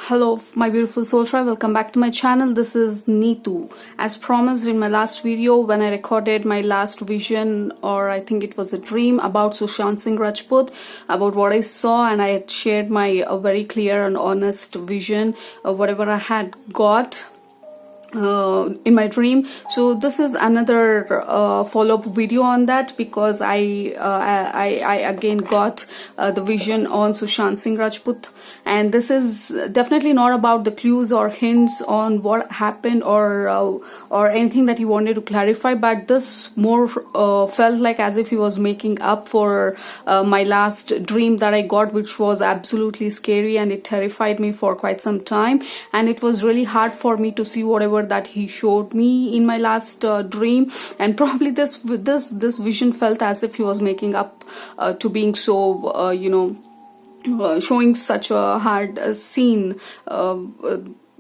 Hello my beautiful soul tribe, welcome back to my channel. This is Neethu. As promised in my last video when I recorded my last vision, or I think it was a dream about Sushanth Singh Rajput, about what I saw, and I had shared my very clear and honest vision of whatever I had got in my dream. So this is another follow-up video on that, because I again got the vision on Sushanth Singh Rajput, and this is definitely not about the clues or hints on what happened or anything that he wanted to clarify, but this more felt like as if he was making up for my last dream that I got, which was absolutely scary and it terrified me for quite some time, and it was really hard for me to see whatever that he showed me in my last dream. And probably this vision felt as if he was making up to being so showing such a hard scene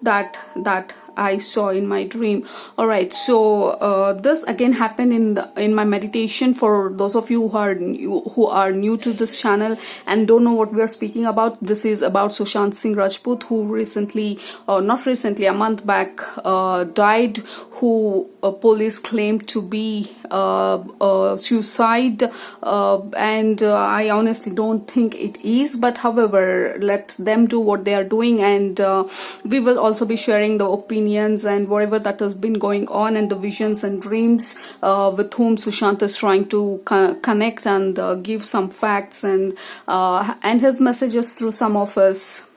that I saw in my dream. All right, so this again happened in my meditation. For those of you who are new to this channel and don't know what we are speaking about, this is about Sushanth Singh Rajput, who recently, or not recently, a month back, died, who police claimed to be suicide, and I honestly don't think it is, but however, let them do what they are doing, and we will also be sharing the opinions and whatever that has been going on, and the visions and dreams with whom Sushanth is trying to connect and give some facts and his messages through some of us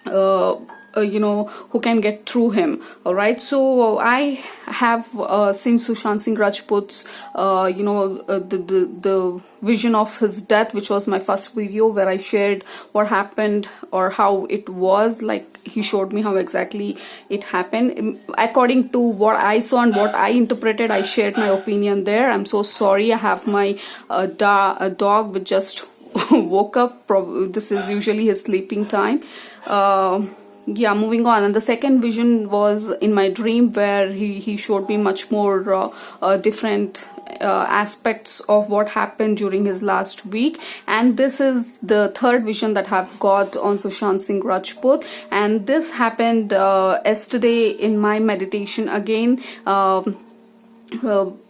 who can get through him. All right, so I have seen Sushanth Singh Rajput's the vision of his death, which was my first video where I shared what happened or how it was. Like, he showed me how exactly it happened according to what I saw and what I interpreted. I shared my opinion there. I'm so sorry. I have my dog which just woke up. This is usually his sleeping time. Yeah, moving on. And the second vision was in my dream, where he showed me much more different aspects of what happened during his last week. And this is the third vision that I've got on Sushanth Singh Rajput, and this happened yesterday in my meditation again.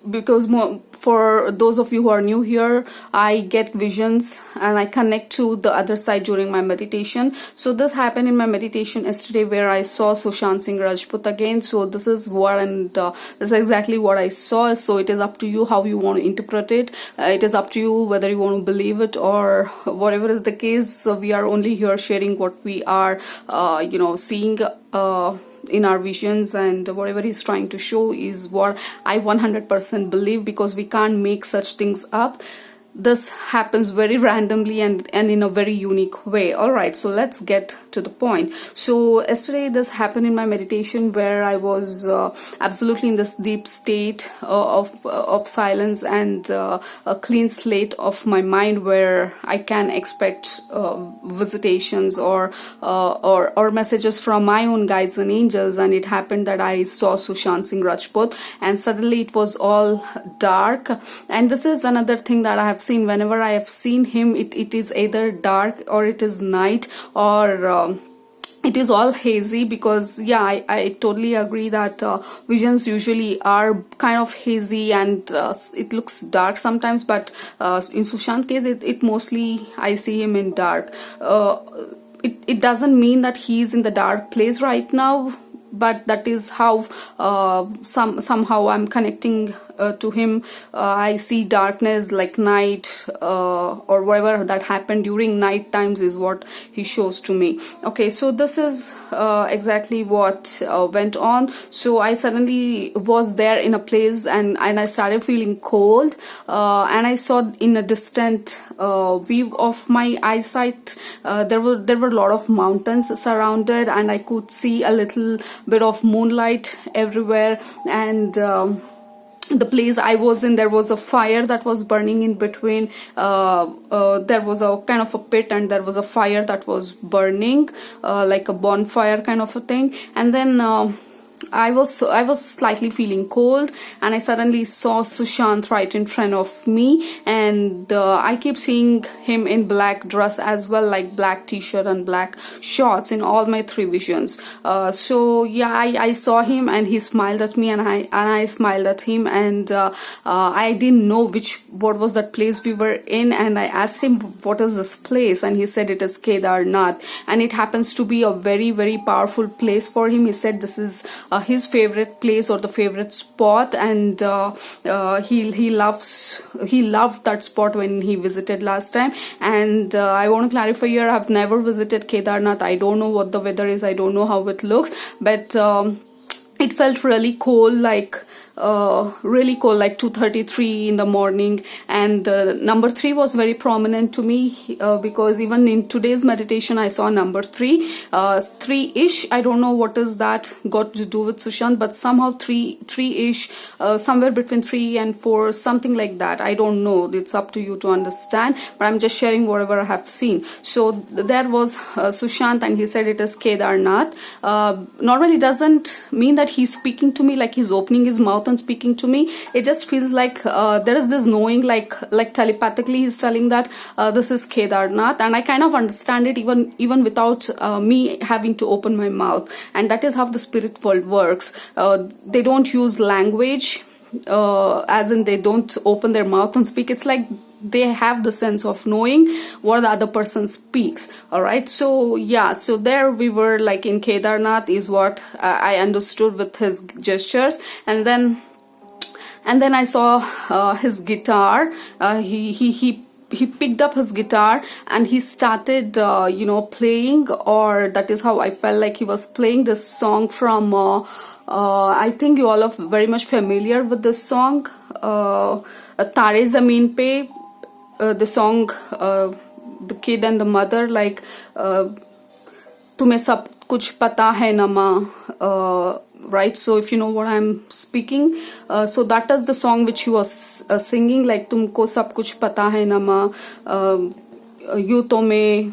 Because for those of you who are new here, I get visions and I connect to the other side during my meditation. So this happened in my meditation yesterday, where I saw Sushanth Singh Rajput again. So this is what, and this is exactly what I saw. So it is up to you how you want to interpret it. It is up to you whether you want to believe it or whatever is the case. So we are only here sharing what we are seeing in our visions, and whatever he's trying to show is what I 100% believe, because we can't make such things up. This happens very randomly and in a very unique way. All right, so let's get to the point. So yesterday this happened in my meditation, where I was absolutely in this deep state of silence and a clean slate of my mind, where I can expect visitations or messages from my own guides and angels. And it happened that I saw Sushanth Singh Rajput, and suddenly it was all dark. And this is another thing that I have seen. Whenever I have seen him, it is either dark or it is night, or it is all hazy. Because yeah, I totally agree that visions usually are kind of hazy and it looks dark sometimes, but in Sushanth's case, it mostly I see him in dark. It doesn't mean that he's in the dark place right now, but that is how somehow I'm connecting to him. I see darkness like night, or whatever that happened during night times is what he shows to me. Okay, so this is exactly what went on. So I suddenly was there in a place, and I started feeling cold, and I saw in a distant view of my eyesight, there were a lot of mountains surrounded, and I could see a little bit of moonlight everywhere. And the place I was in, there was a fire that was burning in between. There was a kind of a pit, and there was a fire that was burning, like a bonfire kind of a thing. And then I was slightly feeling cold, and I suddenly saw Sushanth right in front of me, and I keep seeing him in black dress as well, like black t-shirt and black shorts in all my three visions. So yeah, I saw him, and he smiled at me, and I smiled at him, and I didn't know what was that place we were in, and I asked him, what is this place? And he said it is Kedarnath, and it happens to be a very, very powerful place for him. He said this is his favorite place or the favorite spot, and he loved that spot when he visited last time. And I want to clarify here, I've never visited Kedarnath. I don't know what the weather is, I don't know how it looks, but it felt really cold, like really cold, like 2:33 in the morning. And number 3 was very prominent to me, because even in today's meditation I saw number 3-ish. I don't know what is that got to do with Sushanth, but somehow 3-ish, somewhere between 3 and 4, something like that. I don't know, it's up to you to understand, but I'm just sharing whatever I have seen. So there was Sushanth, and he said it is Kedarnath. Normally doesn't mean that he's speaking to me, like he's opening his mouth and speaking to me. It just feels like there is this knowing, like telepathically he's telling that this is Kedarnath, and I kind of understand it even without me having to open my mouth. And that is how the spirit world works. They don't use language, as in they don't open their mouth and speak. It's like they have the sense of knowing what the other person speaks. All right, so yeah, so there we were, like in Kedarnath is what I understood with his gestures. And then I saw his guitar. He picked up his guitar and he started playing, or that is how I felt like he was playing this song from I think you all are very much familiar with this song, Tare Zameen Pe, the song, the kid and the mother, like Tumhe Sab Kuch Pata Hai Na Ma, right? So if you know what I'm speaking, so that is the song which he was singing, like Tumko Sab Kuch Pata Hai Na Ma, You To Me,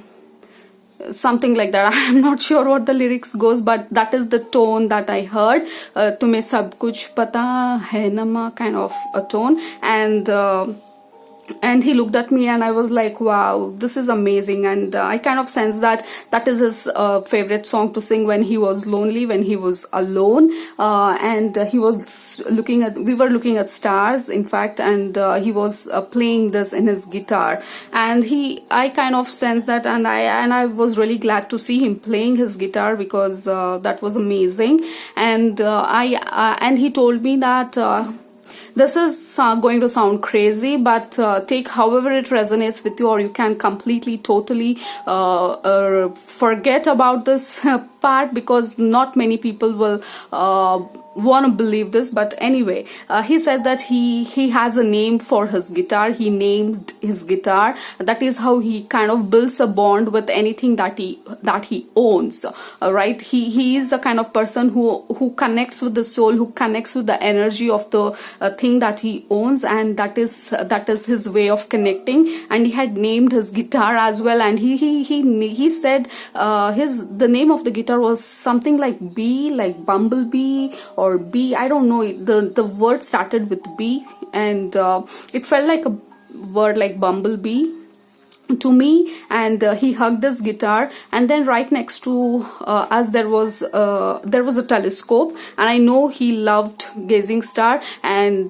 something like that. I'm not sure what the lyrics goes, but that is the tone that I heard. Tumhe Sab Kuch Pata Hai Na Ma, kind of a tone. And he looked at me, and I was like, wow, this is amazing. And I kind of sensed that is his favorite song to sing when he was lonely, when he was alone. And we were looking at stars, in fact, and he was playing this in his guitar. And I kind of sensed that, and I was really glad to see him playing his guitar, because that was amazing. And and he told me that this is going to sound crazy, but take however it resonates with you, or you can completely, totally forget about this part, because not many people will want to believe this. But anyway, he said that he has a name for his guitar. He named his guitar. That is how he kind of builds a bond with anything that he owns. Right? He is the kind of person who connects with the soul, who connects with the energy of the thing that he owns, and that is his way of connecting. And he had named his guitar as well, and he said the name of the guitar was something like B, like bumblebee or B, I don't know. The word started with B, and it felt like a word like bumblebee to me. And he hugged his guitar, and then right next to us there was a telescope, and I know he loved gazing star. And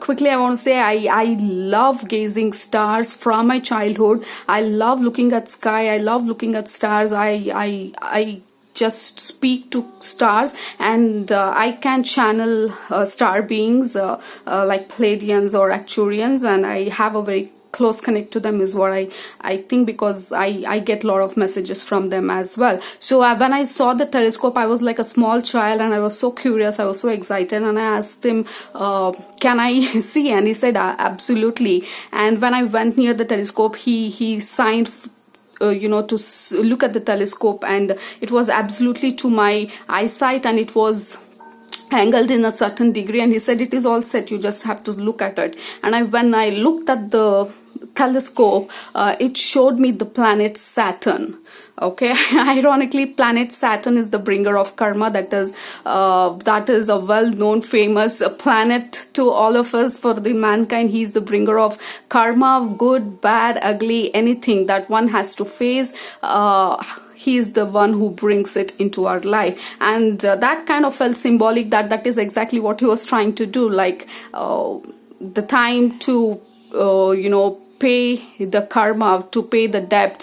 quickly I want to say I love gazing stars from my childhood. I love looking at sky, I love looking at stars. I just speak to stars, and I can channel star beings like Pleiadians or Acturians, and I have a very close connect to them, is what I think, because I get a lot of messages from them as well. So when I saw the telescope, I was like a small child, and I was so curious, I was so excited, and I asked him, can I see? And he said absolutely. And when I went near the telescope, he signed to look at the telescope, and it was absolutely to my eyesight, and it was angled in a certain degree. And he said, it is all set, you just have to look at it. And when I looked at the telescope, it showed me the planet Saturn. Okay, ironically, planet Saturn is the bringer of karma. That is a well-known, famous planet to all of us. For the mankind, he is the bringer of karma, good, bad, ugly, anything that one has to face. He is the one who brings it into our life, and that kind of felt symbolic. That is exactly what he was trying to do. Like the time to pay the karma, to pay the debt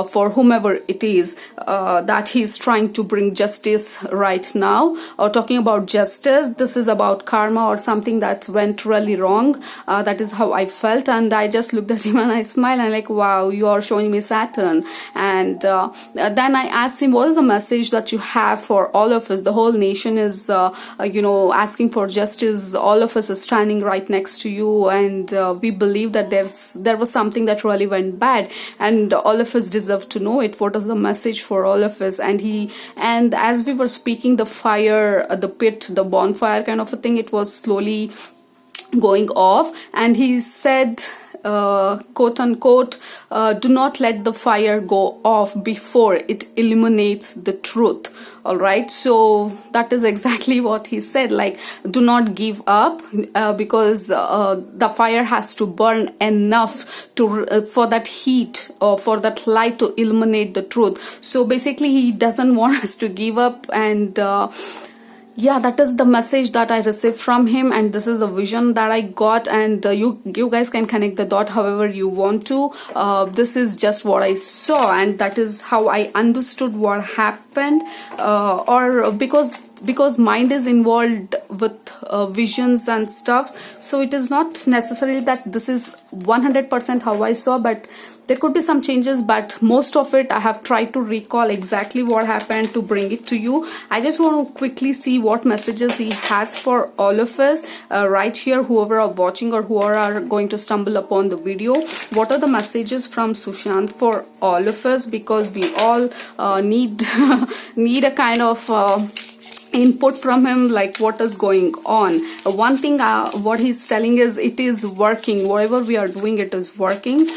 for whomever it is, that he's trying to bring justice right now. Or talking about justice, this is about karma or something that went really wrong. That is how I felt, and I just looked at him and I smiled and like, wow, you are showing me Saturn. And then I asked him, what is the message that you have for all of us? The whole nation is asking for justice. All of us are standing right next to you, and we believe that there was something that really went bad, and all of us deserve to know it. What is the message for all of us? And as we were speaking, the fire, the pit, the bonfire kind of a thing, it was slowly going off, and he said, quote unquote, do not let the fire go off before it illuminates the truth. All right, so that is exactly what he said. Like, do not give up, because the fire has to burn enough to for that heat or for that light to illuminate the truth. So basically, he doesn't want us to give up, and yeah, that is the message that I received from him, and this is the vision that I got. And you guys can connect the dot however you want to. This is just what I saw, and that is how I understood what happened. Or because mind is involved with visions and stuff, so it is not necessarily that this is 100% how I saw, but there could be some changes, but most of it I have tried to recall exactly what happened to bring it to you. I just want to quickly see what messages he has for all of us right here, whoever are watching or who are going to stumble upon the video. What are the messages from Sushanth for all of us? Because we all need a kind of input from him, like what is going on. One thing what he's telling is it is working. Whatever we are doing, it is working.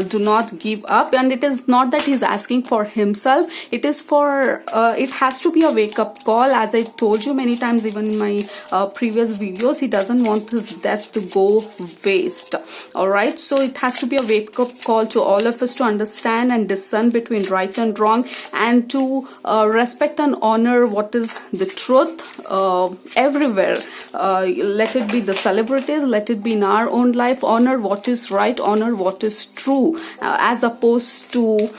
Do not give up. And it is not that he's asking for himself, it is for it has to be a wake-up call. As I told you many times, even in my previous videos, he doesn't want his death to go waste. All right, so it has to be a wake-up call to all of us to understand and discern between right and wrong, and to respect and honor what is the truth everywhere. Let it be the celebrities, let it be in our own life. Honor what is right, honor what is true, as opposed to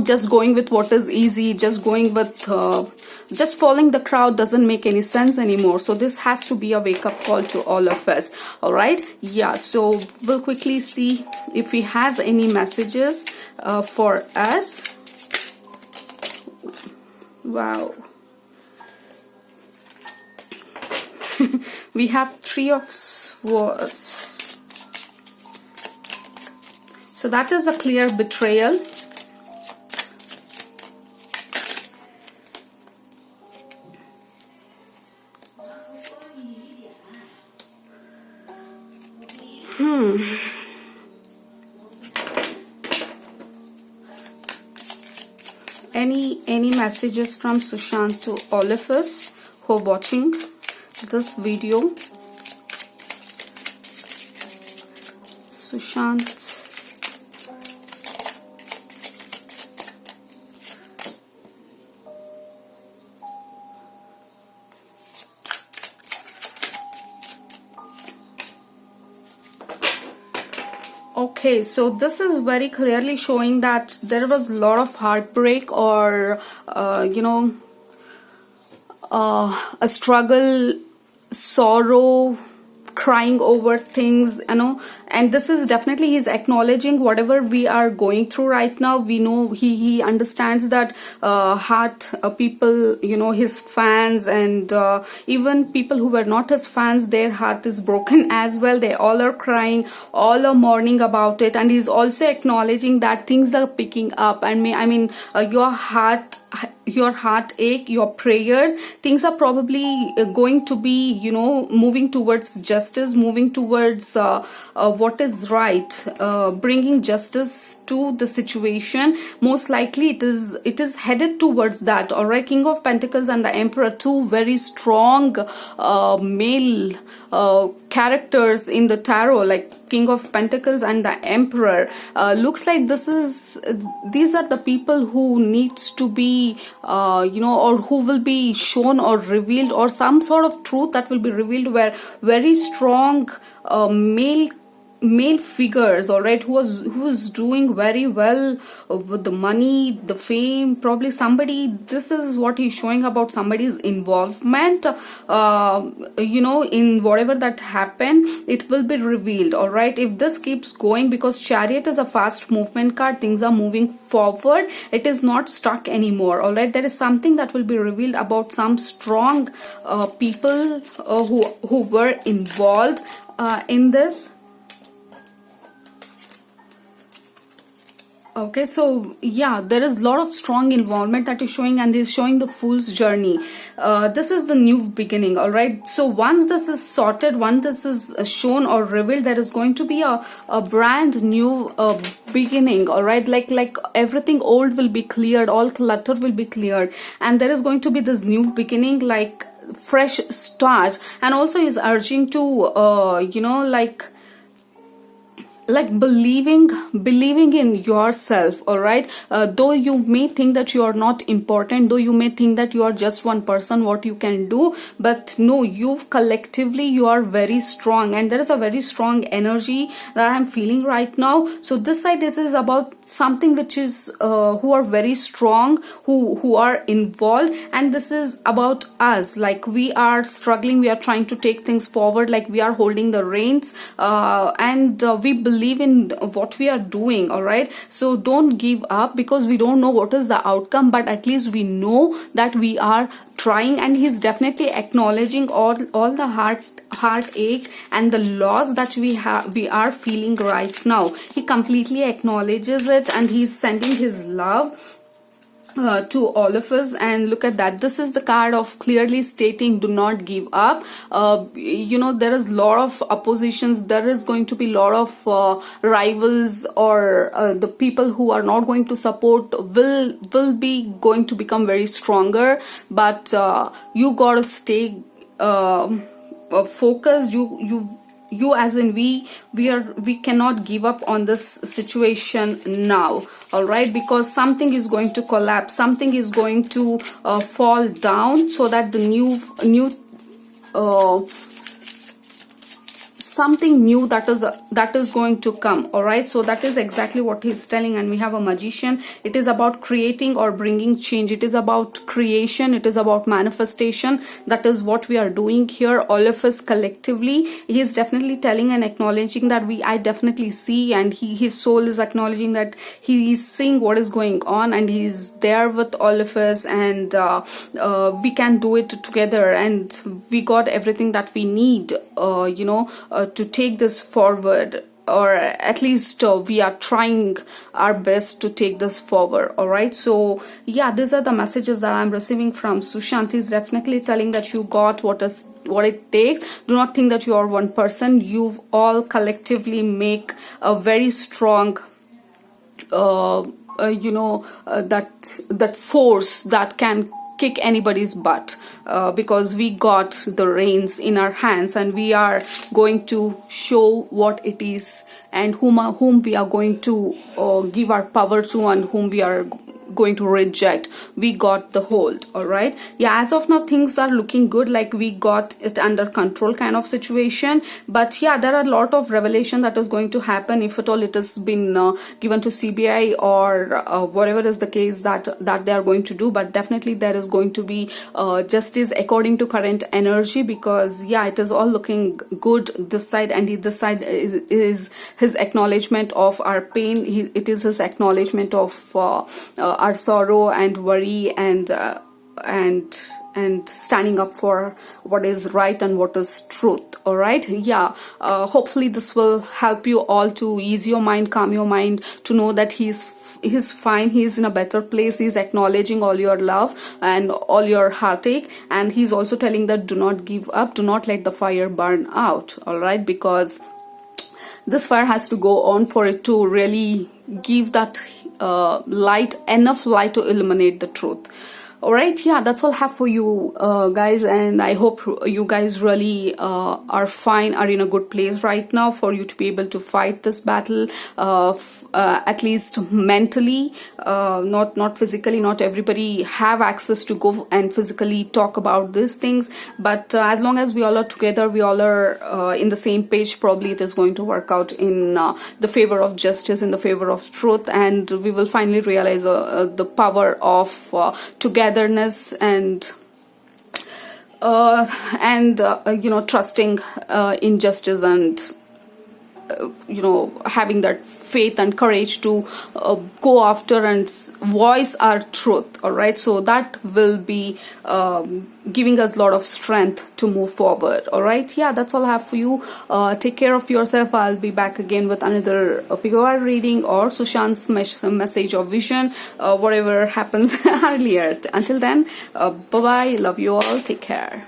just going with what is easy, just going with just following the crowd doesn't make any sense anymore. So this has to be a wake-up call to all of us. All right, yeah, so we'll quickly see if he has any messages for us. Wow. We have Three of Swords. So that is a clear betrayal. Any messages from Sushanth to all of us who are watching this video? Sushanth. Okay, so this is very clearly showing that there was a lot of heartbreak, or a struggle, sorrow, crying over things, and this is definitely he's acknowledging whatever we are going through right now. We know he understands that heart people, his fans, and even people who were not his fans, their heart is broken as well. They all are crying, all are mourning about it, and he's also acknowledging that things are picking up. And your heart, your heartache, your prayers, things are probably going to be, moving towards justice, moving towards what is right, bringing justice to the situation. Most likely it is headed towards that. All right, King of Pentacles and the Emperor, two very strong male characters in the tarot, like King of Pentacles and the Emperor. Looks like these are the people who needs to be or who will be shown or revealed, or some sort of truth that will be revealed, where very strong male figures, all right, who was doing very well with the money, the fame, probably somebody. This is what he's showing about somebody's involvement in whatever that happened. It will be revealed, all right, if this keeps going, because Chariot is a fast movement card. Things are moving forward. It is not stuck anymore, all right. There is something that will be revealed about some strong people who were involved in this. Okay, so yeah, there is a lot of strong involvement that is showing, and is showing the Fool's journey. This is the new beginning, all right. So once this is sorted, once this is shown or revealed, there is going to be a brand new beginning, all right. Like everything old will be cleared, all clutter will be cleared, and there is going to be this new beginning, like fresh start. And also is urging to like believing in yourself, all right. Though you may think that you are not important, though you may think that you are just one person, what you can do, but no, you are very strong, and there is a very strong energy that I'm feeling right now. So this side, this is about something which is who are very strong, who are involved, and this is about us, like we are struggling, we are trying to take things forward, like we are holding the reins, and we believe in what we are doing, all right. So don't give up, because we don't know what is the outcome, but at least we know that we are trying. And he's definitely acknowledging all the heartache and the loss that we are feeling right now. He completely acknowledges it, and he's sending his love to all of us. And look at that, this is the card of clearly stating, do not give up. There is a lot of oppositions, there is going to be a lot of rivals, or the people who are not going to support will be going to become very stronger, but you gotta stay focused. You as in we cannot give up on this situation now, all right, because something is going to collapse, something is going to fall down, so that the new something new that is going to come, all right. So that is exactly what he's telling. And we have a Magician. It is about creating or bringing change. It is about creation, it is about manifestation. That is what we are doing here, all of us collectively. He is definitely telling and acknowledging that I definitely see, and his soul is acknowledging that he is seeing what is going on, and he is there with all of us, and we can do it together, and we got everything that we need to take this forward, or at least we are trying our best to take this forward, all right. So yeah, these are the messages that I'm receiving from Sushanth. Is definitely telling that you got what it takes. Do not think that you are one person. You've all collectively make a very strong that force that can kick anybody's butt, because we got the reins in our hands, and we are going to show what it is, and whom we are going to give our power to, and whom we are going to reject. We got the hold, all right. Yeah, as of now things are looking good, like we got it under control kind of situation. But yeah, there are a lot of revelation that is going to happen, if at all it has been given to CBI or whatever is the case that they are going to do. But definitely there is going to be justice according to current energy, because yeah, it is all looking good this side, and this side is his acknowledgement of our pain. It is his acknowledgement of our sorrow and worry, and standing up for what is right and what is truth, all right. Yeah, hopefully this will help you all to ease your mind, calm your mind, to know that he's he's fine, he's in a better place, he's acknowledging all your love and all your heartache, and he's also telling that do not give up, do not let the fire burn out. All right, because this fire has to go on for it to really give that light, enough light to illuminate the truth. All right, yeah, that's all I have for you guys, and I hope you guys really are fine, are in a good place right now for you to be able to fight this battle, at least mentally, not physically. Not everybody have access to go and physically talk about these things, but as long as we all are together, we all are in the same page, probably it is going to work out in the favor of justice, in the favor of truth, and we will finally realize the power of togetherness and trusting in justice, and having that faith and courage to go after and voice our truth. All right, so that will be giving us a lot of strength to move forward. All right, yeah, that's all I have for you. Take care of yourself. I'll be back again with another POR reading or Sushanth's message or vision, whatever happens earlier. Until then, bye bye, love you all, take care.